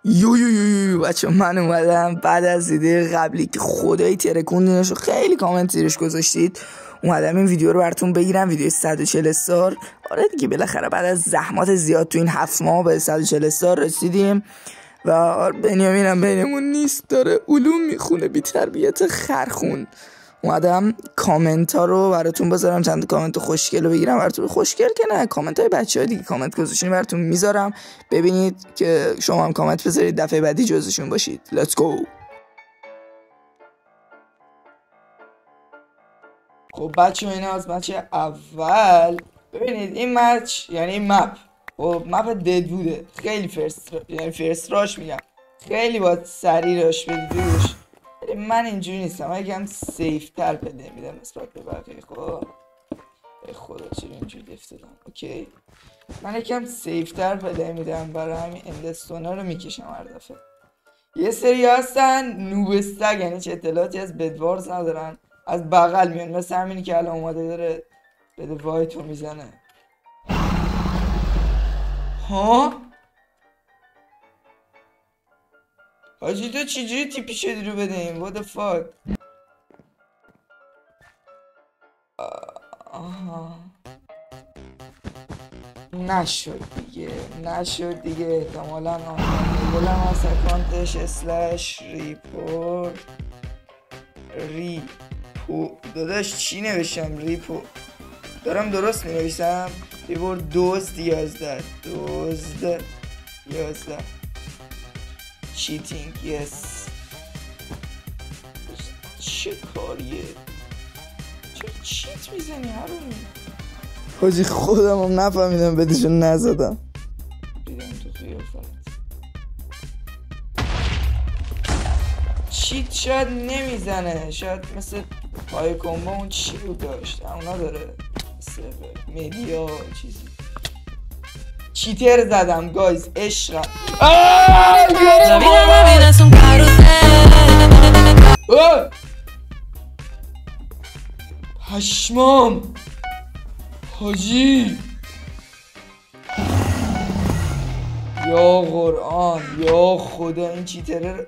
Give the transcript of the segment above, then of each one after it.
یو بچه من اومدم بعد از ویدیو قبلی که خدایی ترکوندینش و خیلی کامنت زیرش گذاشتید، اومدم این ویدیو رو براتون بگیرم. ویدیو 140 استار. آره دیگه بالاخره بعد از زحمات زیاد تو این 7 ماه به 140 استار رسیدیم و بنیامین هم بینمون نیست، داره علوم میخونه بی تربیت خرخون. اومدم کامنت ها رو براتون بذارم، چند کامنت خوشگل رو بگیرم براتون. خوشگل که نه، کامنت های بچه ها دیگه کامنت گذاشتین براتون میذارم، ببینید که شما هم کامنت بذارید دفعه بعدی جزشون باشید. Let's go. خب بچه اینا از مچ اول ببینید. این مچ یعنی این مپ، خب مپ دد بوده، خیلی فرست راش میگم، خیلی باید سریع راش بدیدش. من اینجوری نیستم، من یکم سیف تر پله میدم نسبت به بقیه. خب ای خدا چرا اینجوری افتادم. اوکی من یکم سیف تر پله میدم، برای همین اندستونا رو میکشم هر دفعه. یه سری هستن نوبستگ، یعنی چه اطلاعاتی از بدوارز ندارن، از بغل میان، مثل همینی که الان اومده داره بده وایتو میزنه. ها حاجی تو چجوری تیپی شدی رو بدهیم؟ what the fuck. نشد دیگه احتمالا آنلاین از اکانتش اسلش ریپو داداش چی نوشتم؟ ریپو دارم درست می نویسم؟ ریپور دزد 11 چیتینگ یس. چه کاریه؟ چرا چیت میزنی هرونی؟ حاجی خودم هم نفهمیدم بدیشو نزدم. بیدم تو خیافت چیت شاید نمیزنه، شاید مثل پای کمبا اون چی رو داشت اونا داره مثل میدیا چیزی. چیتر زدم گایز، عشقم. پشمام حاجی، یا قرآن یا خدا این چیتره.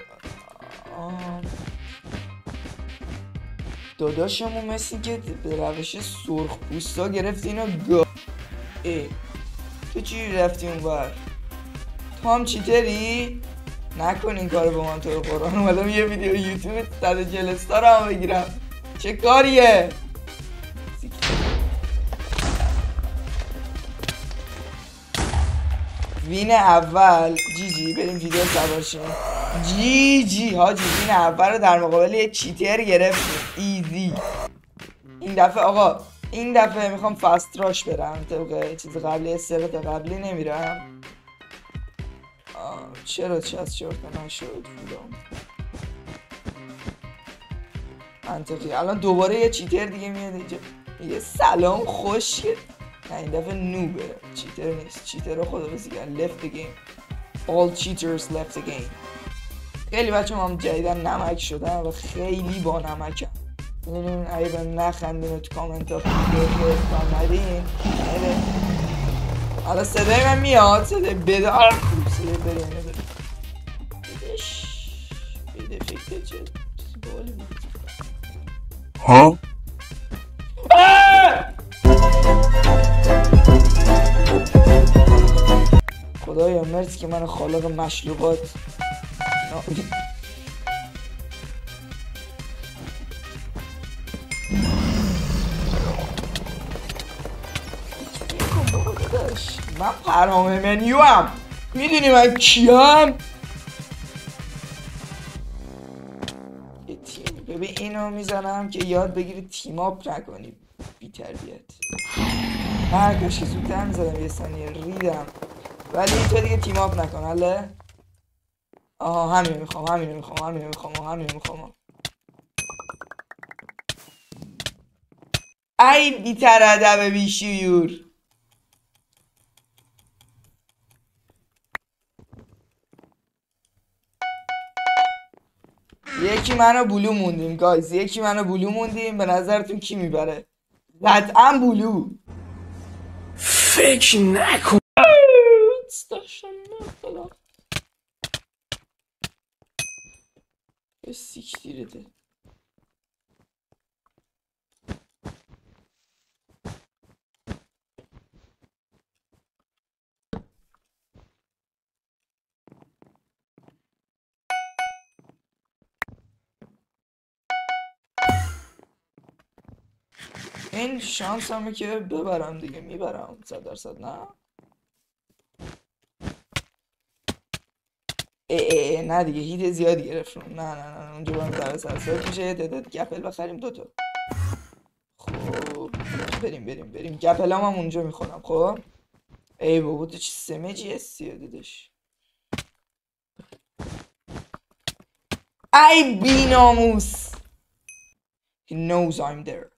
داداشمون مثل که به روش سرخ پوستا گرفت اینو تو چی رفتی اون بر؟ تو هم چیتری؟ نکن این کارو با من، تو قرآن اومدم یه ویدیو یوتیوب 140 استار هم بگیرم. چه کاریه؟ وین اول جی بریم ویدیو سوارشیم. جی حاجی وین اول رو در مقابل یه چیتر گرفتیم ایزی. این دفعه آقا، این دفعه میخوام فست راش برم طبق چیز قبلی، استرات قبلی نمیرم. چرا 64 نشد بودم منطقی. الان دوباره یه چیتر دیگه میاد اینجا میگه سلام خوش. نه این دفعه نوبه، چیتر نیست. چیتر رو خدا بزیگن left the game. all cheaters left the game. خیلی بچه هم جدیدن نمک شدن و خیلی با نمکم. میدونین اگه به نخندین تو کامنت ها ندین. حالا صدای من میاد، صدای بدار صدای برینه بده فکر چه بالی بود. ها؟ خدایا مرسی که من خالق مشلوقات من پرهام منیو هم میدونی من کیم؟ یه تیم ببین اینو میزنم که یاد بگیری تیم آپ نکنی بی تربیت. هر کاشی زودتر میزدم یه ثانیه ریدم، ولی تو دیگه تیم آپ نکن. حاله همینو میخوام. ای بی تردب بی شیور. یکی منو بلو موندیم گایز، به نظرتون کی میبره؟ قطعا بلو. فکر نکن سیکتیرته. این شانس همه که ببرم دیگه، میبرم 100%. نه نه دیگه هیت زیادی گرفتم. نه اونجا باید در سرسات میشه. یه تعداد گپل بخریم 2 تا. خب بریم گپل هم اونجا میخورم. خب ای بابا تو چی سمجی هستی داداش. ای بی ناموس. He knows I'm there.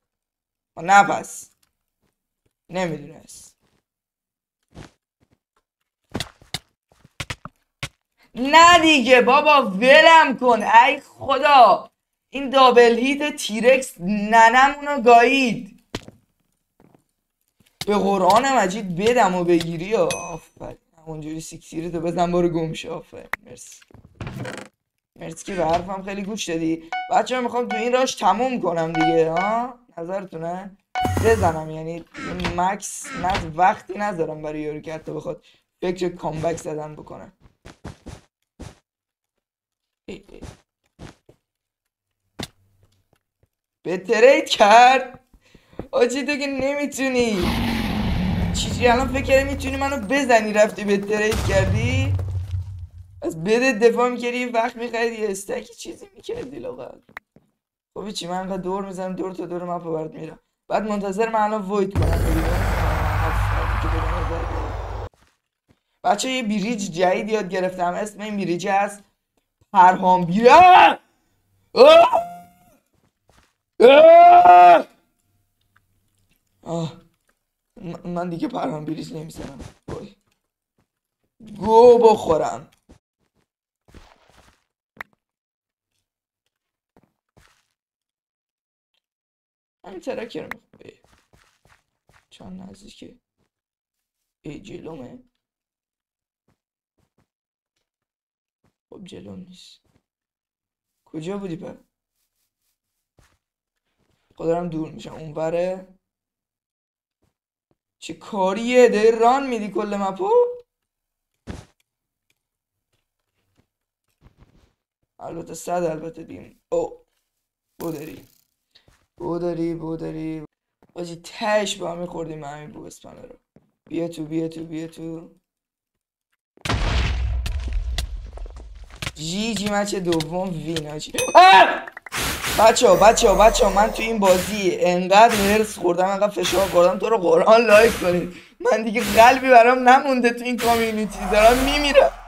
نه پس نمیدونست. نه دیگه بابا ولم کن. ای خدا این دابل هیت تیرکس ننمونو گایید. به قرآن مجید بدم و بگیری یا آفرین. اونجوری سیکتیری تو بزن برو گم شو. آفرین مرسی که به حرفم خیلی گوش دادی. بچه ها میخوام تو این راش تموم کنم دیگه. ها نظرتونه بزنم یعنی مکس وقتی نذارم برای یارو که حتی بخواد فکر کامبک زدن بکنه. به ترید کرد آجی تو که نمیتونی. چیزی الان فکر میتونی منو بزنی رفتی به ترید کردی. از بده دفاع میکردی وقت میخریدی استکی چیزی میکردی لاغر. خب چی من انقدر دور میزنم دور تا دور مپا برد میرم بعد منتظر من الان وید کنم. بچه یه بریج جدید یاد گرفتم. اسم این بریج هست پرهام بیره. من دیگه پرهام بریج نمیزنم. گو بخورم. همین ترکر میخواه چند نزدیکه. ای جلومه. خب جلوم نیست. کجا بودی پر؟ خود دارم دور میشم اون بره. چه کاریه داری ران میدی کل مپو؟ البته 100 البته دیم. او بوداری آجی تش با هم میخوردیم همین بو اسپانه رو. بیا تو جی مچ دوم وین آجی. بچه ها من تو این بازی انقدر هرس خوردم انقدر فشار خوردم تو رو قرآن لایک کنید. من دیگه قلبی برام نمونده تو این کامیونیتی دارم میمیرم.